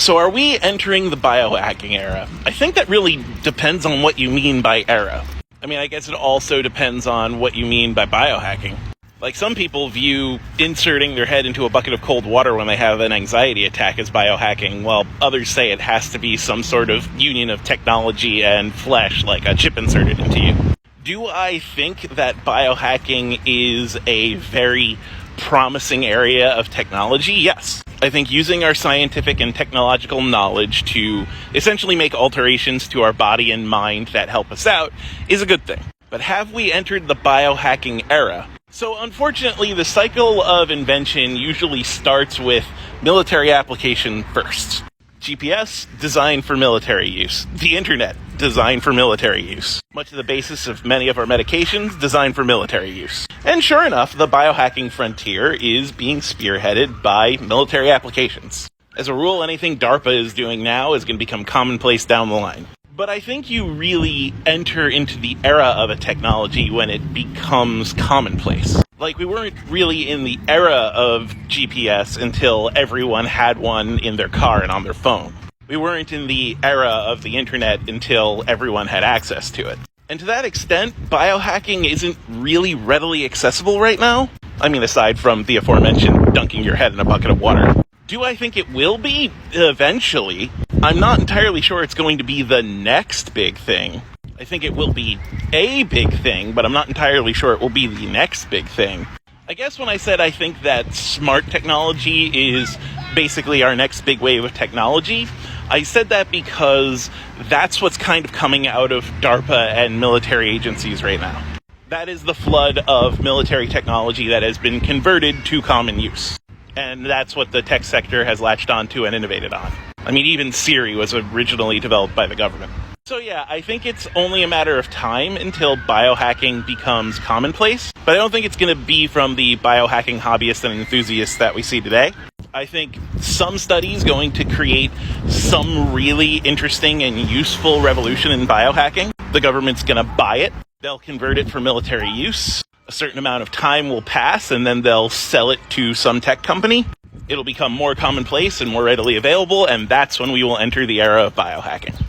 So are we entering the biohacking era? I think that really depends on what you mean by era. I mean, I guess it also depends on what you mean by biohacking. Like, some people view inserting their head into a bucket of cold water when they have an anxiety attack as biohacking, while others say it has to be some sort of union of technology and flesh, like a chip inserted into you. Do I think that biohacking is a very promising area of technology? Yes. I think using our scientific and technological knowledge to essentially make alterations to our body and mind that help us out is a good thing. But have we entered the biohacking era? So unfortunately, the cycle of invention usually starts with military application first. GPS, designed for military use. The internet, designed for military use. Much of the basis of many of our medications, designed for military use. And sure enough, the biohacking frontier is being spearheaded by military applications. As a rule, anything DARPA is doing now is going to become commonplace down the line. But I think you really enter into the era of a technology when it becomes commonplace. Like, we weren't really in the era of GPS until everyone had one in their car and on their phone. We weren't in the era of the internet until everyone had access to it. And to that extent, biohacking isn't really readily accessible right now. I mean, aside from the aforementioned dunking your head in a bucket of water. Do I think it will be? Eventually. I'm not entirely sure it's going to be the next big thing. I think it will be a big thing, but I'm not entirely sure it will be the next big thing. I guess when I said I think that smart technology is basically our next big wave of technology, I said that because that's what's kind of coming out of DARPA and military agencies right now. That is the flood of military technology that has been converted to common use. And that's what the tech sector has latched onto and innovated on. I mean, even Siri was originally developed by the government. So yeah, I think it's only a matter of time until biohacking becomes commonplace. But I don't think it's going to be from the biohacking hobbyists and enthusiasts that we see today. I think some studies going to create some really interesting and useful revolution in biohacking. The government's going to buy it. They'll convert it for military use. A certain amount of time will pass, and then they'll sell it to some tech company. It'll become more commonplace and more readily available, and that's when we will enter the era of biohacking.